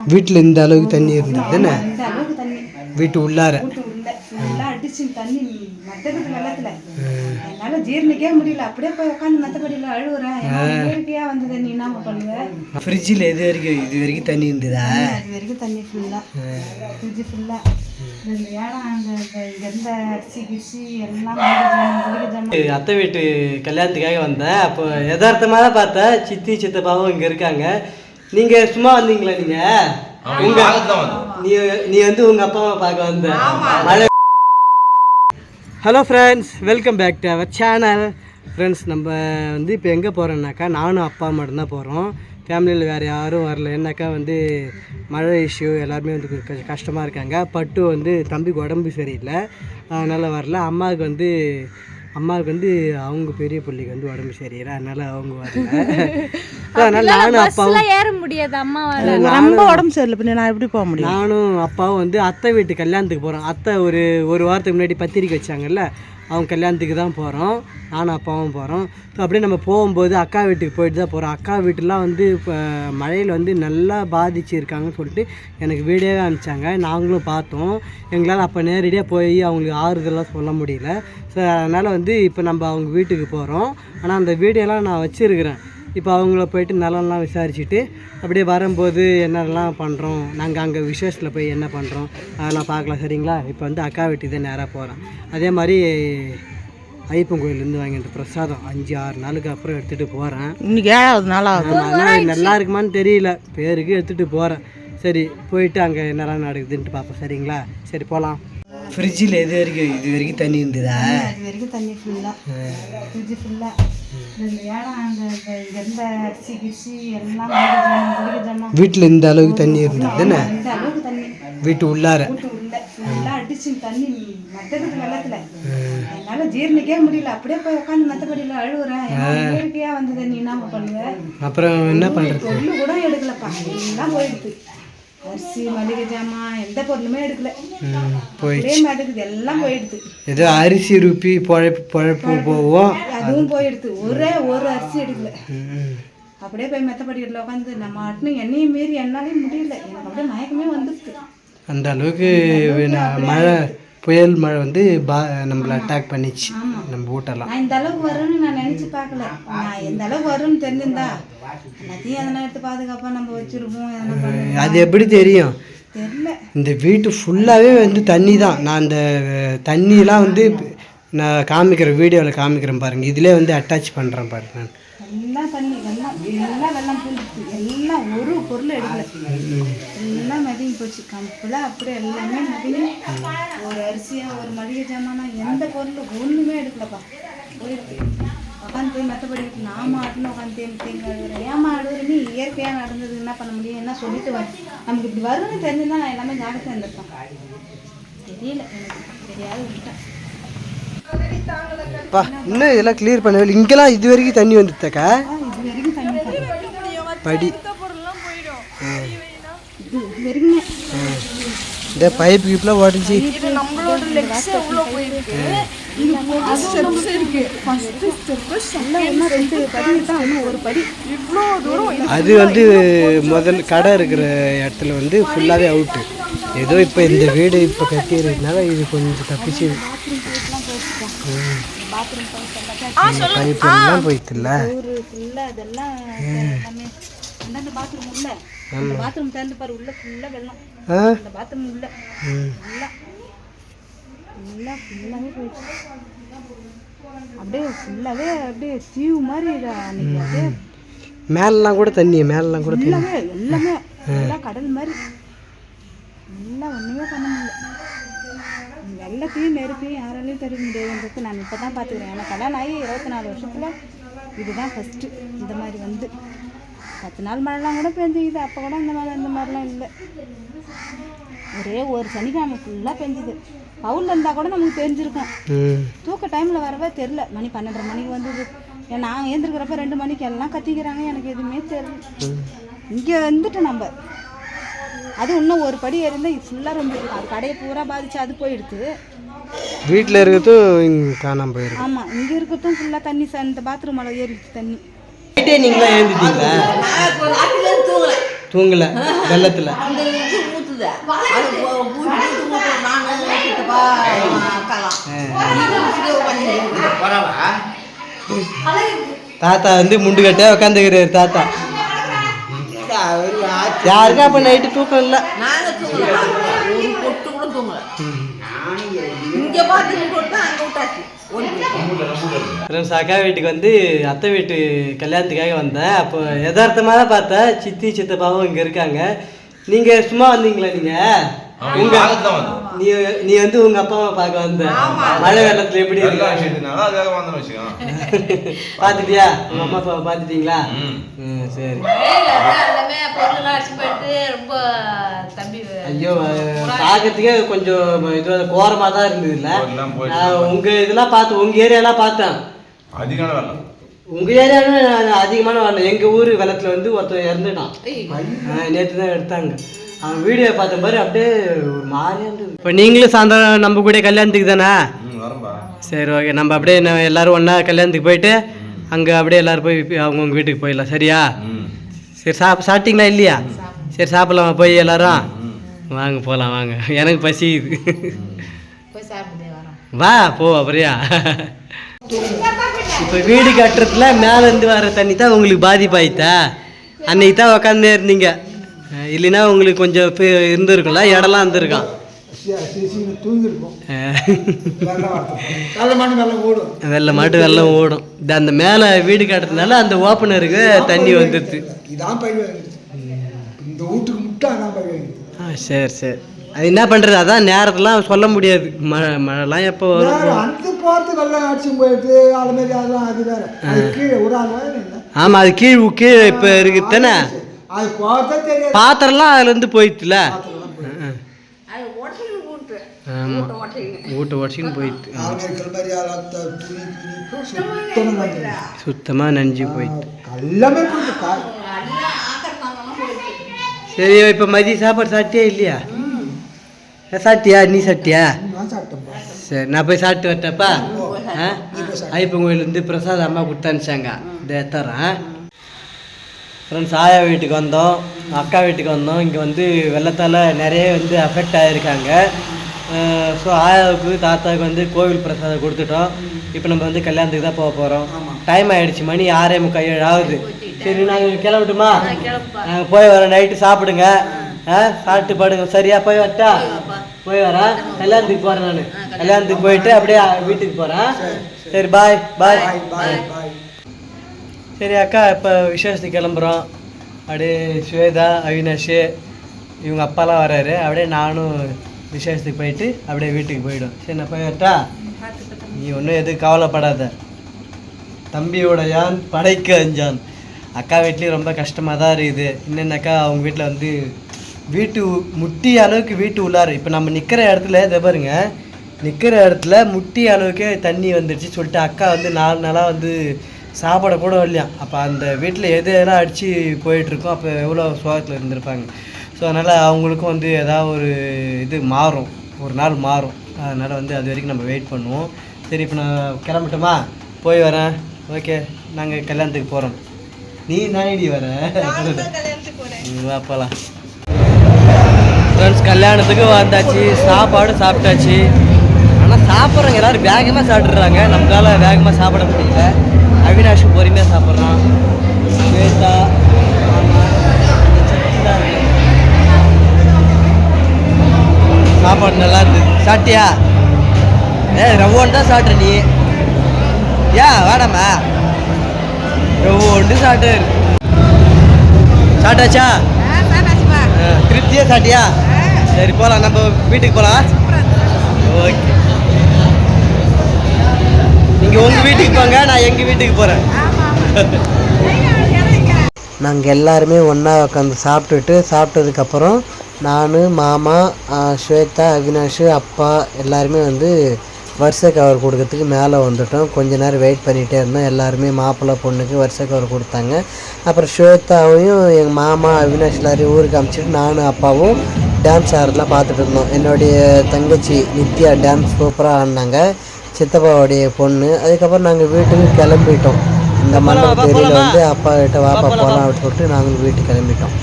வீட்டில் இந்த அளவுக்கு தண்ணி இருந்தது தானே? இந்த அளவுக்கு தண்ணி வீட்டு உள்ளார நல்லா அடிச்சு தண்ணி மத்தகத்து வெள்ளத்துல என்னால ஜீரணிக்கவே முடியல. அப்படியே போய் உட்காந்து மத்தபடியில அழுவுறேன். இயற்கையா வந்தது, நீ என்ன பண்ணுவேன்? ஃப்ரிட்ஜில் இது வரைக்கும் தண்ணி இருந்ததா? அது வரைக்கும் தண்ணி ஃபுல்லா, ஃப்ரிட்ஜ் ஃபுல்லா. அத்தை வீட்டு கல்யாணத்துக்காக வந்தேன். அப்போ யதார்த்தமாக தான் பார்த்தேன், சித்தி சித்தப்பாவும் இங்கே இருக்காங்க. நீங்கள் சும்மா வந்தீங்களா? நீ வந்து உங்கள் அப்பாவை பார்க்க வந்த மழை. Hello friends, welcome back to our channel. Friends, நம்ம வந்து இப்போ எங்கே போகிறோன்னாக்கா நானும் அப்பா மட்டும்தான் போகிறோம். ஃபேமிலியில் வேறு யாரும் வரல. ஏன்னாக்கா வந்து மழை இஷ்யூ, எல்லாருமே வந்து கொஞ்சம் கஷ்டமாக இருக்காங்க. பட்டு வந்து தம்பிக்கு உடம்பு சரியில்லை, அதனால் வரல. அம்மாவுக்கு வந்து அவங்க பெரிய பிள்ளைக்கு வந்து உடம்பு சரியில்லை, அதனால் அவங்க வரல. அதனால் நானும் அப்பாவும் ஏற முடியாது. அம்மாவால் ரொம்ப உடம்பு சரியில்லை, நான் எப்படி போக முடியும்? நானும் அப்பாவும் வந்து அத்தை வீட்டு கல்யாணத்துக்கு போகிறோம். அத்தை ஒரு வாரத்துக்கு முன்னாடி பத்திரிக்கை வச்சாங்கல்ல, அவங்க கல்யாணத்துக்கு தான் போகிறோம். நானும் அப்பாவும் போகிறோம். ஸோ அப்படியே நம்ம போகும்போது அக்கா வீட்டுக்கு போயிட்டு தான் போகிறோம். அக்கா வீட்டுலாம் வந்து இப்போ மழையில் வந்து நல்லா பாதிச்சிருக்காங்கன்னு சொல்லிட்டு எனக்கு வீடியோவே அனுப்பிச்சாங்க. நாங்களும் பார்த்தோம். எங்களால் அப்போ நேரடியாக போய் அவங்களுக்கு ஆறுதலாக சொல்ல முடியல. ஸோ அதனால் வந்து இப்போ நம்ம அவங்க வீட்டுக்கு போகிறோம். ஆனால் அந்த வீடியோலாம் நான் வச்சுருக்கிறேன். இப்போ அவங்கள போயிட்டு நலம்லாம் விசாரிச்சுட்டு அப்படியே வரும்போது என்னெல்லாம் பண்ணுறோம், நாங்கள் அங்கே விசேஷத்தில் போய் என்ன பண்ணுறோம் அதெல்லாம் பார்க்கலாம். சரிங்களா? இப்போ வந்து அக்கா வீட்டுக்கு தான் நேராக போகிறோம். அதே மாதிரி ஐயப்பன் கோயிலேருந்து வாங்கிட்டு பிரசாதம் 5-6 நாளுக்கு அப்புறம் எடுத்துகிட்டு போகிறேன். இன்னைக்கு 7வது நாளாக ஆனால் நல்லா இருக்குமான்னு தெரியல, பேருக்கு எடுத்துகிட்டு போகிறேன். சரி, போயிட்டு அங்கே என்னெல்லாம் நடக்குதுன்ட்டு பார்ப்போம். சரிங்களா? சரி, போகலாம். ஃப்ரிட்ஜில் இது வரைக்கும் தண்ணி இருந்ததா? அது வரைக்கும் தண்ணி ஃபுல்லாக, ஃப்ரிட்ஜ் ஃபுல்லாக. வீட்டில் இந்த அளவுக்கு தண்ணி இருந்தது தானே? இந்த அளவுக்கு தண்ணி வீட்டு உள்ளார நல்லா அடிச்சு தண்ணி மத்தகத்து வெள்ளத்துல என்னால ஜீரணிக்கவே முடியல. அப்படியே போய் உட்காந்து மத்தபடியில அழுவுறேன். இயற்கையா வந்தது, நீ என்ன பண்ணுவேன்? அப்புறம் என்ன பண்ணுறது? பொருள் கூட எடுக்கலப்பா, எல்லாம் போயிடுது. அரிசி, மளிகை ஜாமான், எந்த பொருளுமே எடுக்கல, போயிடுச்சு. மாட்டேங்குது, எல்லாம் போயிடுது. ஏதோ அரிசி ரூபி பழப்பு போவோம், அதுவும் போயிடுது. ஒரு அரிசி எடுக்கல. அப்படியே போய் மெத்தப்படியில் உட்காந்து நம்ம ஆட்டினு எண்ணெயும் மீறி என்னாலையும் முடியல. எனக்கு அப்படியே மயக்கமே வந்துடுது. அந்த அளவுக்கு மழை, புயல் மழை வந்து நம்மளை அட்டாக் பண்ணிச்சு நம்ம வீட்டெல்லாம். நான் இந்த அளவுக்கு வரும்னு நான் நினச்சி பார்க்கல. நான் எந்த அளவுக்கு வரும்னு தெரிஞ்சிருந்தா எல்லாத்தையும் எதனா எடுத்து பாதுகாப்பாக நம்ம வச்சுருப்போம். அது எப்படி தெரியும்? தெரியல. இந்த வீட்டு ஃபுல்லாகவே வந்து தண்ணி தான். நான் அந்த தண்ணியெலாம் வந்து நான் காமிக்கிறேன், வீடியோவில் காமிக்கிறேன் பாருங்கள். இதிலே வந்து அட்டாச் பண்ணுறேன் பாருங்க. நான் எல்லாம் தண்ணி, வெள்ளம் பூந்துச்சு. எல்லாம் ஒரு பொருள் எடுக்கல, எல்லாம் மதிங்கி போச்சு. கம்பெல்லாம் அப்படியே எல்லாமே மதிங்கி. ஒரு அரிசியா, ஒரு மளிகை ஜாமானா, எந்த பொருள் ஒன்றுமே எடுக்கலப்பா, போயிடுச்சு. உட்காந்து போய் மற்றபடி நாம ஆட்டுன்னு உட்காந்து தேங்க அழுகுறேன். ஏமா அழுகுற? நீ இயற்கையாக நடந்தது, என்ன பண்ண முடியும்? என்ன சொல்லிட்டு வர நமக்கு இப்படி வரும்னு தெரிஞ்சுதான் நான் எல்லாமே ஜாக்கிரதை இருந்திருப்பேன். தெரியல, எனக்கு தெரியாது, விட்டேன். இன்னும் இதெல்லாம் கிளியர் பண்ணவே. இங்கெல்லாம் இது வரைக்கும் தண்ணி வந்துட்டாக்கா? இது வரைக்கும் தண்ணி படி இது வரைக்குமே இந்த பைப் கீப்லாம் உடஞ்சி அது வந்து முதல் கடை இருக்கிற இடத்துல வந்து ஃபுல்லாகவே அவுட்டு. ஏதோ இப்போ இந்த வீடு இப்போ கட்டிடுறதுனால இது கொஞ்சம் தப்பிச்சு பைப்லாம் போயிட்டுல. பாத்ரூம் திறந்து பாரு, உள்ள ஃபுல்லா வெள்ளம். அந்த பாத்ரூம் உள்ள ஃபுல்லாவே போயிடுச்சு. அப்படியே ஃபுல்லாவே அப்படியே தீவு மாதிரி. அப்படியே மேலெல்லாம் கூட தண்ணி, மேலெல்லாம் கூட எல்லாமே எல்லாம் கடல் மாதிரி. எல்லாம் ஒன்றுமே பண்ண முடியல. வெள்ளத்தையும் நெருப்பையும் யாராலையும் தர முடியாதுன்றது நான் இப்போ தான் பார்த்துக்கிறேன். எனக்கு கல்யாணம் ஆகி 24 வருஷத்தில் இதுதான் ஃபஸ்ட்டு. இந்த மாதிரி வந்து 10 நாள் மழைலாம் கூட பெஞ்சுக்குது. அப்போ கூட இந்த மாதிரிலாம் இல்லை. ஒரே ஒரு சனிக்கிழமை ஃபுல்லாக பெஞ்சுது. பவுலில் இருந்தால் கூட நமக்கு தெரிஞ்சிருக்கும். தூக்க டைமில் வரவே தெரில. மணி 12:30 மணிக்கு வந்தது. நான் ஏந்திருக்கிறப்ப 2 மணிக்கு எல்லாம் கத்திக்கிறாங்க, எனக்கு எதுவுமே தெரியல. இங்கே வந்துட்டு நம்ம அது இன்னும் ஒரு படி இருந்தால் இது ஃபுல்லாக ரொம்ப அது கடையை பூரா பாதிச்சு அது போயிடுது. வீட்டில் இருக்கிறதும் இங்கே காணாமல் போயிருக்கு. ஆமாம், இங்கே இருக்கிறதும் ஃபுல்லாக தண்ணி. இந்த பாத்ரூம் அளவு ஏறிடுச்சு தண்ணி. நீங்களா ஏந்திட்டீங்களா? தூங்கலை வெள்ளத்தில். அந்த இது ஊற்றுது அது ஊற்றி நானும் சித்தப்பா அக்காலாம் தாத்தா வந்து முண்டு கட்ட உட்காந்துக்கிறாரு தாத்தா. யாருக்கா அப்போ நைட்டு தூக்கம் இல்லை. நாங்கள் தூங்கல, ஒரு பொட்டு கூட தூங்கல. இங்கே பார்த்து போட்டு அங்கே விட்டாச்சு. ஃப்ரெண்ட்ஸ், அக்கா வீட்டுக்கு வந்து அத்தை வீட்டு கல்யாணத்துக்காக வந்தேன். அப்போ யதார்த்தமாக தான் பார்த்தேன் சித்தப்பாவும் இங்கே இருக்காங்க. நீங்கள் சும்மா வந்தீங்களா? நீ வந்து உங்க அப்பாவை பார்க்க வந்த மழை வெள்ளத்துல எப்படி பாத்துட்டியா? உங்க அம்மா அப்பாவை பாத்துட்டீங்களா? சரி. ஐயோ, பார்க்கறதுக்கே கொஞ்சம் இது கோரமா தான் இருந்தது இல்ல? உங்க இதெல்லாம் பார்த்து உங்க ஏரியாலாம் பார்த்தேன். உங்க ஏரியாலும் அதிகமான வரல. எங்க ஊர் வெள்ளத்துல வந்து ஒருத்தர் இறந்துட்டான். நேற்று தான் எடுத்தாங்க. அவன் வீடியோ பார்த்த மாதிரி அப்படியே ஒரு மாதிரியா இருந்தது. இப்போ நீங்களும் சாயந்தரம் நம்ம கூட கல்யாணத்துக்கு தானே? சரி, ஓகே. நம்ம அப்படியே எல்லாரும் ஒன்றா கல்யாணத்துக்கு போயிட்டு அங்கே அப்படியே எல்லோரும் போய் அவங்கவுங்க வீட்டுக்கு போயிடலாம். சரியா? சரி. சாப்பிட்டீங்களா இல்லையா? சரி, சாப்பிட்லாமா போய் எல்லாரும்? வாங்க போகலாம், வாங்க. எனக்கு பசிக்குது. வா போ அப்படியா. இப்போ வீடு கட்டுறதுல மேலேருந்து வர தண்ணி தான் உங்களுக்கு பாதிப்பாயிட்டா? அன்னைக்கு தான் உக்காந்தே இருந்தீங்க. இல்லைன்னா உங்களுக்கு கொஞ்சம் இருந்துருக்கும்ல, இடம்லாம் இருந்திருக்கான். வெள்ளை மாட்டு வெள்ளம் ஓடும். அந்த மேலே வீடு கட்டுறதுனால அந்த ஓப்பனருக்கு தண்ணி வந்துடுது. சரி சரி. அது என்ன பண்ணுறது? அதான் நேரத்துலாம் சொல்ல முடியாது. மழைலாம் எப்போ வரும்? ஆமாம், அது கீழே இப்போ இருக்குது தானே. பாத்திரம்லாம் அதுல இருந்து போயிடுச்சுல. ஊட்ட உடச்சின்னு போயிட்டு சுத்தமா நஞ்சு போயிட்டு. சரி, இப்ப மதிய சாப்பாடு சாப்பிட்டியா இல்லையா? சாப்பிட்டியா? நீ சாப்பிட்டியா? சரி, நான் போய் சாப்பிட்டு வரட்டப்பா. ஐயப்பன் கோயிலேருந்து பிரசாத் அம்மா கொடுத்து அனுப்பிச்சாங்க. இதை தரேன். ஃப்ரெண்ட்ஸ், ஆயா வீட்டுக்கு வந்தோம், அக்கா வீட்டுக்கு வந்தோம். இங்கே வந்து வெள்ளத்தால் நிறைய வந்து அஃபெக்ட் ஆகிருக்காங்க. ஸோ ஆயாவுக்கு தாத்தாவுக்கு வந்து கோவில் பிரசாதம் கொடுத்துட்டோம். இப்போ நம்ம வந்து கல்யாணத்துக்கு தான் போக போகிறோம். டைம் ஆகிடுச்சு, மணி 6:45 ஆகுது. சரி, நாங்கள் கிளம்பட்டுமா? நாங்கள் போய் வரோம். நைட்டு சாப்பிடுங்க, சாப்பிட்டு படுங்க. சரியா? போய் வரட்டா? போய் வரேன். கல்யாணத்துக்கு போகிறேன். நான் கல்யாணத்துக்கு போயிட்டு அப்படியே வீட்டுக்கு போகிறேன். சரி, பாய் பாய் பாய். சரி அக்கா, இப்போ விசேஷத்துக்கு கிளம்புறோம். அப்படியே ஸ்வேதா, அவினாஷ், இவங்க அப்பாலாம் வராரு. அப்படியே நானும் விசேஷத்துக்கு போயிட்டு அப்படியே வீட்டுக்கு போயிடும். சரி, நான் போய் வரட்டா? நீ ஒன்றும் எதுவும் கவலைப்படாத. தம்பியோட யான் படைக்கு அஞ்சான். அக்கா வீட்லேயும் ரொம்ப கஷ்டமாக தான் இருக்குது. என்னென்னாக்கா அவங்க வீட்டில் வந்து வீட்டு முட்டி அளவுக்கு வீட்டு உள்ளார். இப்போ நம்ம நிற்கிற இடத்துல இதை பாருங்க, நிற்கிற இடத்துல முட்டி அளவுக்கே தண்ணி வந்துடுச்சு சொல்லிட்டு அக்கா வந்து 4 நாளாக வந்து சாப்பாடை கூட இல்லையா. அப்போ அந்த வீட்டில் எதெல்லாம் அடித்து போயிட்டுருக்கோம். அப்போ எவ்வளோ சோகத்தில் இருந்திருப்பாங்க. ஸோ அதனால் அவங்களுக்கும் வந்து ஏதாவது ஒரு இது மாறும், ஒரு நாள் மாறும். அதனால் வந்து அது வரைக்கும் நம்ம வெயிட் பண்ணுவோம். சரி, இப்போ நான் கிளம்பட்டுமா? போய் வரேன். ஓகே, நாங்கள் கல்யாணத்துக்கு போகிறோம். நீ நானடி வர வா போகலாம். ஃப்ரெண்ட்ஸ், கல்யாணத்துக்கு வந்தாச்சு, சாப்பாடு சாப்பிட்டாச்சு. ஆனால் சாப்பிட்றவங்க எல்லோரும் வேகமாக சாப்பிட்றாங்க. நம்மளால் வேகமாக சாப்பிட முடியல. அவினாஷ் பொறுமையாக சாப்பிட்றான். ஸ்வேதா சாப்பாடு நல்லா இருந்தது. சாப்பிட்டியா? ரவ்வோண்டு தான் சாப்பிட்ற நீ. வாடாமா, ரவ்வோண்டு சாப்பிட்டு. சாப்பிட்டாச்சா? திருப்தியாக சாப்பிட்டியா? சரி, போகலாம். நம்ம வீட்டுக்கு போகலாம். ஓகே, நீங்கள் உங்கள் வீட்டுக்கு போங்க, நான் எங்கள் வீட்டுக்கு போகிறேன். நாங்கள் எல்லாருமே ஒன்றா உட்காந்து சாப்பிட்டதுக்கப்புறம் நான், மாமா, ஸ்வேதா, அவினாஷ், அப்பா எல்லாருமே வந்து வருஷ கவர் கொடுக்கறதுக்கு மேலே வந்துட்டோம். கொஞ்ச நேரம் வெயிட் பண்ணிகிட்டே இருந்தோம். எல்லாருமே மாப்பிள்ளை பொண்ணுக்கு வருஷ கவர் கொடுத்தாங்க. அப்புறம் ஸ்வேதாவையும் எங்கள் மாமா அவினாஷ் எல்லாரையும் ஊருக்கு அனுப்பிச்சிட்டு நானும் அப்பாவும் டான்ஸ் ஆடுறதுலாம் பார்த்துட்டு இருந்தோம். என்னுடைய தங்கச்சி நித்யா டான்ஸ் சூப்பராக ஆடினாங்க, சித்தப்பாவுடைய பொண்ணு. அதுக்கப்புறம் நாங்கள் வீட்டுக்கு கிளம்பிட்டோம். இந்த மண்டப தெரியல வந்து அப்பா கிட்ட வாப்பா போகலாம் அப்படின்னு சொல்லிட்டு நாங்கள் வீட்டுக்கு கிளம்பிட்டோம்.